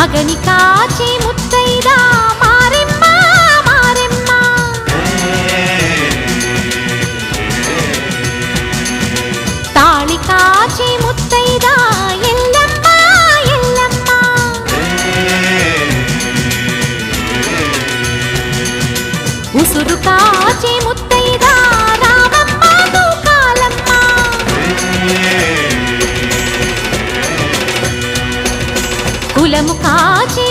అగని కాచి ముత్తైదా మారెమ్మ మారెమ్మ తాళి కాచి ముత్తైదా ఎల్లమ్మ ఎల్లమ్మ ఉసురు కాచి ముత్తైదా రామమ్మ తూకాలమ్మ కులము కాచి